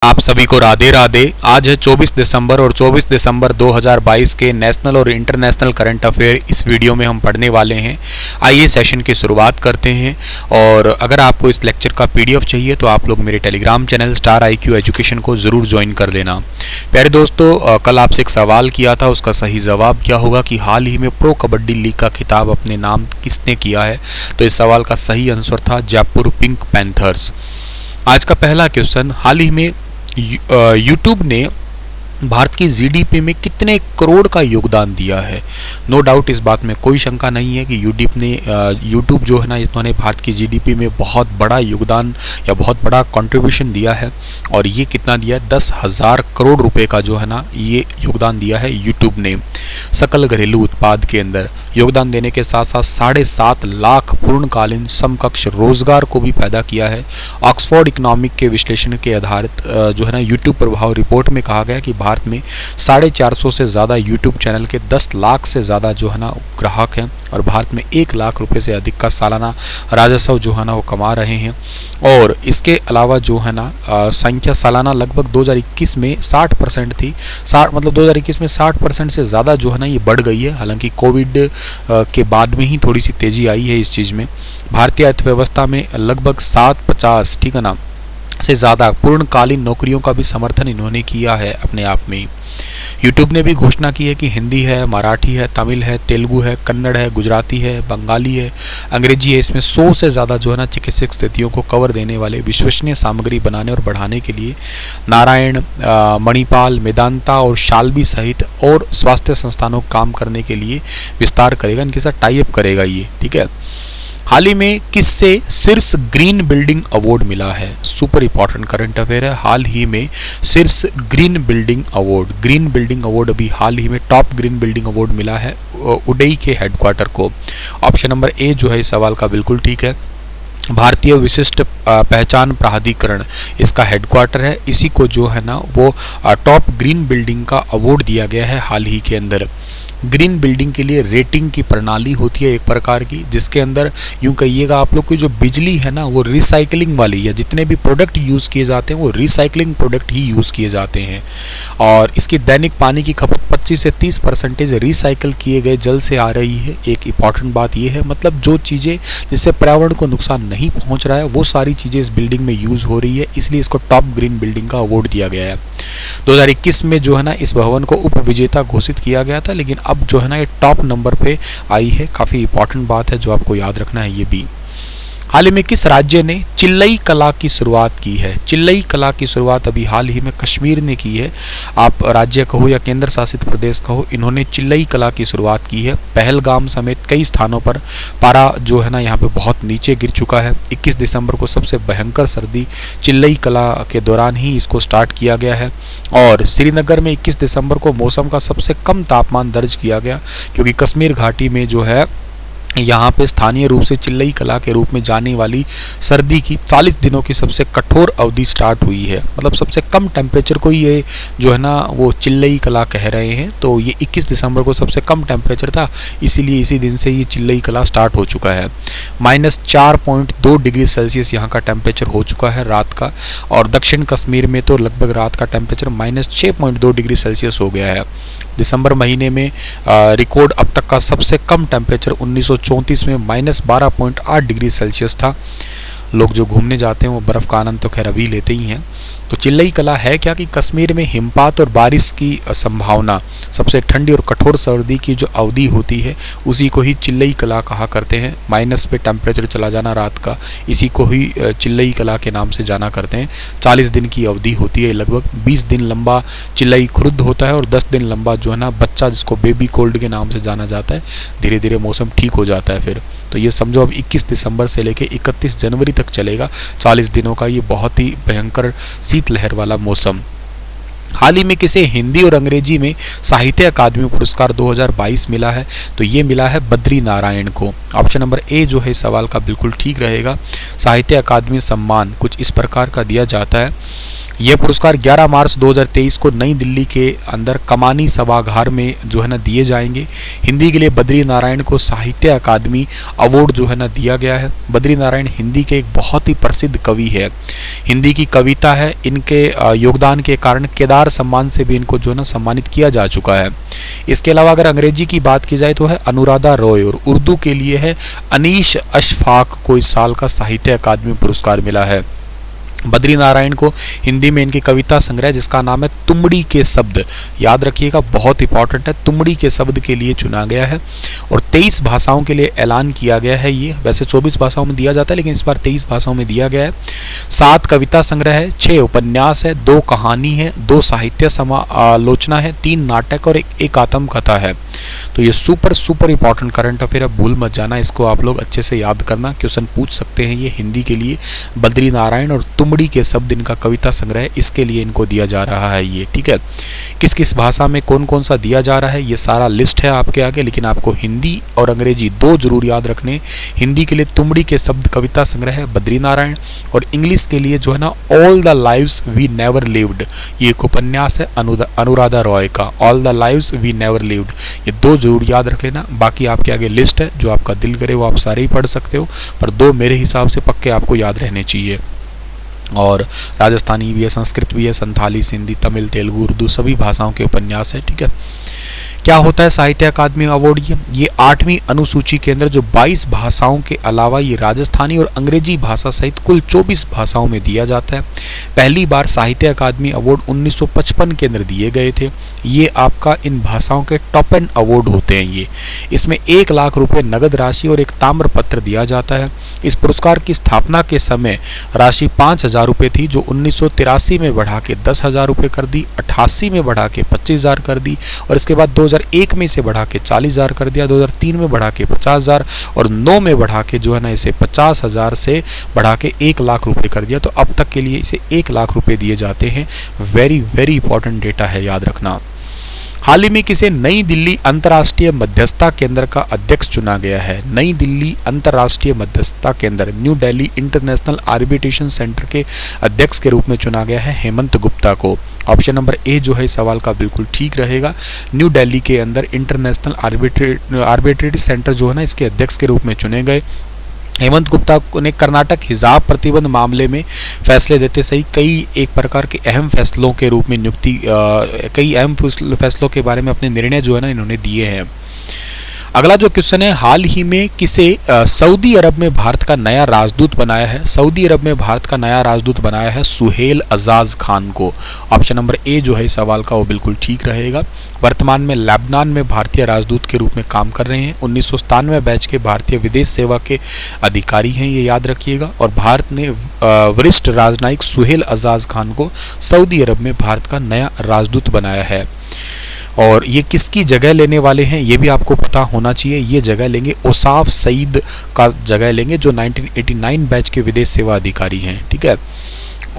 आप सभी को राधे राधे। आज है 24 दिसंबर और 24 दिसंबर 2022 के नेशनल और इंटरनेशनल करंट अफेयर इस वीडियो में हम पढ़ने वाले हैं। आइए सेशन की शुरुआत करते हैं। और अगर आपको इस लेक्चर का पीडीएफ चाहिए तो आप लोग मेरे Telegram channel star IQ education को ज़रूर ज्वाइन कर लेना। प्यारे दोस्तों, कल आपसे एक सवाल किया था, उसका सही जवाब क्या होगा कि हाल ही में प्रो कबड्डी लीग का खिताब अपने नाम किसने किया है। तो इस सवाल का सही आंसर था जयपुर पिंक पैंथर्स। आज का पहला क्वेश्चन, हाल ही में यूट्यूब ने भारत की जीडीपी में कितने करोड़ का योगदान दिया है। नो डाउट, इस बात में कोई शंका नहीं है कि यूट्यूब जो है ना, इन्होंने भारत की जीडीपी में बहुत बड़ा योगदान या बहुत बड़ा कंट्रीब्यूशन दिया है। और ये कितना दिया है? 10,000 करोड़ रुपए का जो है ना, ये योगदान दिया है यूट्यूब ने सकल घरेलू उत्पाद के अंदर। योगदान देने के साथ साथ 7.5 लाख पूर्णकालीन समकक्ष रोजगार को भी पैदा किया है। ऑक्सफोर्ड इकोनॉमिक के विश्लेषण के आधारित जो है ना, यूट्यूब प्रभाव रिपोर्ट में कहा गया कि भारत में 450 से ज़्यादा यूट्यूब चैनल के 10 लाख से ज़्यादा जो है ना ग्राहक हैं और भारत में 1 लाख रुपए से अधिक का सालाना राजस्व जो है ना वो कमा रहे हैं। और इसके अलावा जो है ना संख्या सालाना लगभग 2021 में 60% थी। 2021 में 60% से ज़्यादा जो है ना ये बढ़ गई है। हालांकि कोविड के बाद में ही थोड़ी सी तेज़ी आई है इस चीज़ में। भारतीय अर्थव्यवस्था में लगभग 750 ठीक है ना से ज़्यादा पूर्णकालीन नौकरियों का भी समर्थन इन्होंने किया है अपने आप में। यूट्यूब ने भी घोषणा की है कि हिंदी है, मराठी है, तमिल है, तेलुगु है, कन्नड़ है, गुजराती है, बंगाली है, अंग्रेजी है, इसमें 100 से ज़्यादा जो है ना चिकित्सक स्थितियों को कवर देने वाले विश्वसनीय सामग्री बनाने और बढ़ाने के लिए नारायण, मणिपाल, मेदांता और शाल्बी सहित और स्वास्थ्य संस्थानों काम करने के लिए विस्तार करेगा, इनके साथ टाई अप करेगा ये। ठीक है। हाल ही में किससे शीर्ष ग्रीन बिल्डिंग अवार्ड मिला है? सुपर इंपॉर्टेंट करंट अफेयर है। हाल ही में शीर्ष ग्रीन बिल्डिंग अवार्ड अभी हाल ही में टॉप ग्रीन बिल्डिंग अवार्ड मिला है उडई के हेडक्वार्टर को। ऑप्शन नंबर ए जो है इस सवाल का बिल्कुल ठीक है। भारतीय विशिष्ट पहचान प्राधिकरण इसका हेडक्वार्टर है। इसी को जो है ना वो टॉप ग्रीन बिल्डिंग का अवार्ड दिया गया है हाल ही के अंदर। ग्रीन बिल्डिंग के लिए रेटिंग की प्रणाली होती है एक प्रकार की, जिसके अंदर यूं कहिएगा आप लोग की जो बिजली है ना वो रिसाइकलिंग वाली है। जितने भी प्रोडक्ट यूज़ किए जाते हैं वो रिसाइकलिंग प्रोडक्ट ही यूज़ किए जाते हैं। और इसकी दैनिक पानी की खपत 25 से 30% रिसाइकल किए गए जल से आ रही है। एक इंपॉर्टेंट बात ये है, मतलब जो चीज़ें जिससे पर्यावरण को नुकसान नहीं पहुँच रहा है वो सारी चीज़ें इस बिल्डिंग में यूज़ हो रही है, इसलिए इसको टॉप ग्रीन बिल्डिंग का अवार्ड दिया गया है। 2021 में जो है ना इस भवन को उप विजेता घोषित किया गया था, लेकिन अब जो है ना ये टॉप नंबर पे आई है। काफ़ी इंपॉर्टेंट बात है जो आपको याद रखना है ये भी। हाल ही में किस राज्य ने चिल्लई कला की शुरुआत की है? चिल्लई कला की शुरुआत अभी हाल ही में कश्मीर ने की है। आप राज्य कहो या केंद्र शासित प्रदेश कहो, इन्होंने चिल्लई कला की शुरुआत की है। पहलगाम समेत कई स्थानों पर पारा जो है ना यहाँ पे बहुत नीचे गिर चुका है। 21 दिसंबर को सबसे भयंकर सर्दी चिल्लई कला के दौरान ही इसको स्टार्ट किया गया है। और श्रीनगर में 21 दिसंबर को मौसम का सबसे कम तापमान दर्ज किया गया, क्योंकि कश्मीर घाटी में जो है यहाँ पे स्थानीय रूप से चिल्लई कला के रूप में जाने वाली सर्दी की 40 दिनों की सबसे कठोर अवधि स्टार्ट हुई है। मतलब सबसे कम टेम्परेचर को ये जो है ना वो चिल्लई कला कह रहे हैं। तो ये 21 दिसंबर को सबसे कम टेम्परेचर था, इसीलिए इसी दिन से ये चिल्लई कला स्टार्ट हो चुका है। -4.2 डिग्री सेल्सियस यहाँ का टेम्परेचर हो चुका है रात का। और दक्षिण कश्मीर में तो लगभग रात का टेम्परेचर -6.2 डिग्री सेल्सियस हो गया है। दिसंबर महीने में रिकॉर्ड अब तक का सबसे कम टेम्परेचर 1934 में -12.8 डिग्री सेल्सियस था। लोग जो घूमने जाते हैं वो बर्फ़ का आनंद तो खैर अभी लेते ही हैं। तो चिल्लई कला है क्या कि कश्मीर में हिमपात और बारिश की संभावना, सबसे ठंडी और कठोर सर्दी की जो अवधि होती है उसी को ही चिल्लई कला कहा करते हैं। माइनस पे टेम्परेचर चला जाना रात का, इसी को ही चिल्लई कला के नाम से जाना करते हैं। 40 दिन की अवधि होती है, लगभग 20 दिन लंबा चिल्लई खुर्द होता है और 10 दिन लंबा जो है ना बच्चा, जिसको बेबी कोल्ड के नाम से जाना जाता है। धीरे धीरे मौसम ठीक हो जाता है फिर। तो ये समझो अब 21 दिसंबर से लेकर 31 जनवरी तक चलेगा 40 दिनों का ये बहुत ही भयंकर शीतलहर वाला मौसम। हाल ही में किसे हिंदी और अंग्रेजी में साहित्य अकादमी पुरस्कार 2022 मिला है? तो ये मिला है बद्री नारायण को। ऑप्शन नंबर ए जो है इस सवाल का बिल्कुल ठीक रहेगा। साहित्य अकादमी सम्मान कुछ इस प्रकार का दिया जाता है। यह पुरस्कार 11 मार्च 2023 को नई दिल्ली के अंदर कमानी सभागार में जो है ना दिए जाएंगे। हिंदी के लिए बद्री नारायण को साहित्य अकादमी अवार्ड जो है ना दिया गया है। बद्री नारायण हिंदी के एक बहुत ही प्रसिद्ध कवि है, हिंदी की कविता है। इनके योगदान के कारण केदार सम्मान से भी इनको जो है ना सम्मानित किया जा चुका है। इसके अलावा अगर अंग्रेजी की बात की जाए तो है अनुराधा रॉय, और उर्दू के लिए है अनीश अशफाक को इस साल का साहित्य अकादमी पुरस्कार मिला है। बद्री नारायण को हिंदी में इनकी कविता संग्रह जिसका नाम है तुमड़ी के शब्द, याद रखिएगा बहुत इंपॉर्टेंट है, तुमड़ी के शब्द के लिए चुना गया है। और 23 भाषाओं के लिए ऐलान किया गया है। ये वैसे 24 भाषाओं में दिया जाता है लेकिन इस बार 23 भाषाओं में दिया गया है। 7 कविता संग्रह है, 6 उपन्यास है, 2 कहानी है, 2 साहित्य समालोचना है, 3 नाटक और एक आत्मकथा है। तो ये सुपर इंपॉर्टेंट करंट अफेयर है, भूल मत जाना, इसको आप लोग अच्छे से याद करना, क्वेश्चन पूछ सकते हैं। ये हिंदी के लिए बद्री नारायण और तुमड़ी के शब्द इनका कविता संग्रह, इसके लिए इनको दिया जा रहा है ये, ठीक है। किस किस भाषा में कौन कौन सा दिया जा रहा है ये सारा लिस्ट है आपके आगे, लेकिन आपको हिंदी और अंग्रेजी 2 जरूर याद रखने। हिंदी के लिए तुमड़ी के शब्द कविता संग्रह है बद्री नारायण, और इंग्लिश के लिए जो है ना all the lives we never lived, ये एक उपन्यास है अनुराधा रॉय का, all the lives we never lived, ये 2 जरूर याद रख लेना। बाकी आपके आगे लिस्ट है, जो आपका दिल करे वो आप सारे ही पढ़ सकते हो, पर 2 मेरे हिसाब से पक्के आपको याद रहने चाहिए। और राजस्थानी भी है, संस्कृत भी है, संथाली, सिंधी, तमिल, तेलुगु, उर्दू सभी भाषाओं के उपन्यास है, ठीक है। क्या होता है साहित्य अकादमी अवार्ड? ये 8वीं अनुसूची के अंदर जो 22 भाषाओं के अलावा ये राजस्थानी और अंग्रेजी भाषा सहित कुल 24 भाषाओं में दिया जाता है। पहली बार साहित्य अकादमी अवार्ड 1955 के अंदर दिए गए थे। ये आपका इन भाषाओं के टॉप एंड अवार्ड होते हैं ये। इसमें 1 लाख रुपए नगद राशि और एक ताम्र पत्र दिया जाता है। इस पुरस्कार की स्थापना के समय राशि 5,000 रुपये थी, जो 1983 में बढ़ा के 10,000 रुपये कर दी, 88 में बढ़ा के 25,000 कर दी, और इसके बाद 2001 में इसे बढ़ा के 40,000 कर दिया, 2003 में बढ़ा के 50,000 और 9 में बढ़ा के जो है ना इसे 50,000 से बढ़ा के 1 लाख रुपए कर दिया। तो अब तक के लिए इसे 1 लाख रुपए दिए जाते हैं। वेरी इंपॉर्टेंट डेटा है, याद रखना। हाल ही में किसे नई दिल्ली अंतर्राष्ट्रीय मध्यस्थता केंद्र का अध्यक्ष चुना गया है? नई दिल्ली अंतर्राष्ट्रीय मध्यस्थता केंद्र, new Delhi international arbitration centre के अध्यक्ष के रूप में चुना गया है हेमंत गुप्ता को। ऑप्शन नंबर ए जो है इस सवाल का बिल्कुल ठीक रहेगा। न्यू दिल्ली के अंदर इंटरनेशनल आर्बिट्रेटरी सेंटर जो है ना, इसके अध्यक्ष के रूप में चुने गए। हेमंत गुप्ता ने कर्नाटक हिजाब प्रतिबंध मामले में फैसले देते सही कई एक प्रकार के अहम फैसलों के रूप में नियुक्ति, कई अहम फैसलों के बारे में अपने निर्णय जो है ना इन्होंने दिए हैं। अगला जो क्वेश्चन है, हाल ही में किसे सऊदी अरब में भारत का नया राजदूत बनाया है? सऊदी अरब में भारत का नया राजदूत बनाया है सुहेल अजाज खान को। ऑप्शन नंबर ए जो है इस सवाल का वो बिल्कुल ठीक रहेगा। वर्तमान में लेबनान में भारतीय राजदूत के रूप में काम कर रहे हैं। 1997 बैच के भारतीय विदेश सेवा के अधिकारी हैं, ये याद रखिएगा। और भारत ने वरिष्ठ राजनयिक सुहेल अजाज खान को सऊदी अरब में भारत का नया राजदूत बनाया है। और ये किसकी जगह लेने वाले हैं ये भी आपको पता होना चाहिए। ये जगह लेंगे ओसाफ सईद का जगह लेंगे, जो 1989 बैच के विदेश सेवा अधिकारी हैं, ठीक है।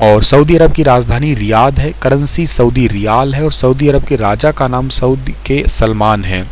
और सऊदी अरब की राजधानी रियाद है, करेंसी सऊदी रियाल है, और सऊदी अरब के राजा का नाम सऊदी के सलमान है।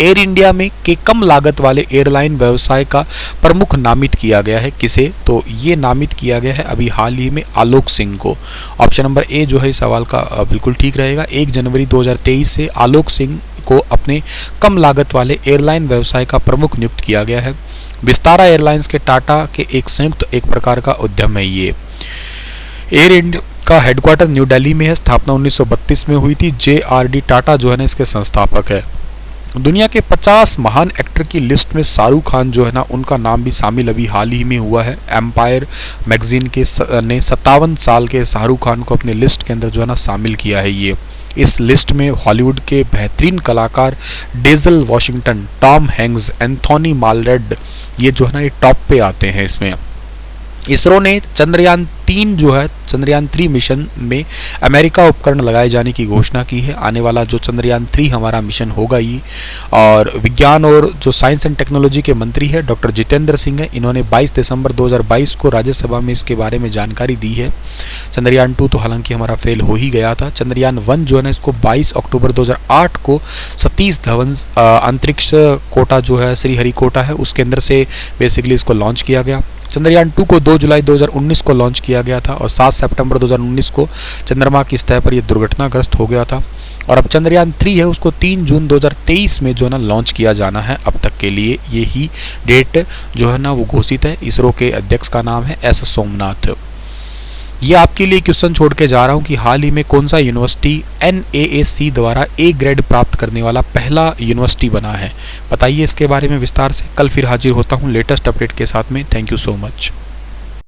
एयर इंडिया में के कम लागत वाले एयरलाइन व्यवसाय का प्रमुख नामित किया गया है किसे? तो ये नामित किया गया है अभी हाल ही में आलोक सिंह को। ऑप्शन नंबर ए जो है इस सवाल का बिल्कुल ठीक रहेगा। 1 जनवरी 2023 से आलोक सिंह को अपने कम लागत वाले एयरलाइन व्यवसाय का प्रमुख नियुक्त किया गया है। विस्तारा एयरलाइंस के टाटा के एक संयुक्त एक प्रकार का उद्यम है ये। एयर इंडिया का हेडक्वार्टर न्यू दिल्ली में है, स्थापना 1932 में हुई थी। JRD टाटा जो है ना इसके संस्थापक है। दुनिया के 50 महान एक्टर की लिस्ट में शाहरुख खान जो है ना उनका नाम भी शामिल अभी हाल ही में हुआ है। एम्पायर मैगजीन के ने 57 साल के शाहरुख खान को अपने लिस्ट के अंदर जो है ना शामिल किया है ये। इस लिस्ट में हॉलीवुड के बेहतरीन कलाकार Denzel Washington, Tom Hanks, Anthony मालरेड, ये जो है ना ये टॉप पे आते हैं इसमें। इसरो ने चंद्रयान 3 जो है, चंद्रयान 3 मिशन में अमेरिका उपकरण लगाए जाने की घोषणा की है। आने वाला जो चंद्रयान 3 हमारा मिशन होगा ये, और विज्ञान और जो साइंस एंड टेक्नोलॉजी के मंत्री है डॉक्टर जितेंद्र सिंह है, इन्होंने 22 दिसंबर 2022 को राज्यसभा में इसके बारे में जानकारी दी है। चंद्रयान 2 तो हालांकि हमारा फेल हो ही गया था। चंद्रयान 1 जो है ना, इसको 22 अक्टूबर 2008 को सतीश धवन अंतरिक्ष कोटा जो है, श्रीहरिकोटा है, उसके अंदर से बेसिकली इसको लॉन्च किया गया। चंद्रयान 2 को 2 जुलाई 2019 को लॉन्च किया गया था और 7 सितंबर 2019 को चंद्रमा की सतह पर यह दुर्घटनाग्रस्त हो गया था। और अब चंद्रयान 3 है, उसको 3 जून 2023 में जो है ना लॉन्च किया जाना है। अब तक के लिए यही डेट जो है ना वो घोषित है। इसरो के अध्यक्ष का नाम है एस सोमनाथ। ये आपके लिए क्वेश्चन छोड़ के जा रहा हूँ कि हाल ही में कौन सा यूनिवर्सिटी NAAC द्वारा A ग्रेड प्राप्त करने वाला पहला यूनिवर्सिटी बना है। बताइए इसके बारे में विस्तार से। कल फिर हाजिर होता हूँ लेटेस्ट अपडेट के साथ में। Thank you so much.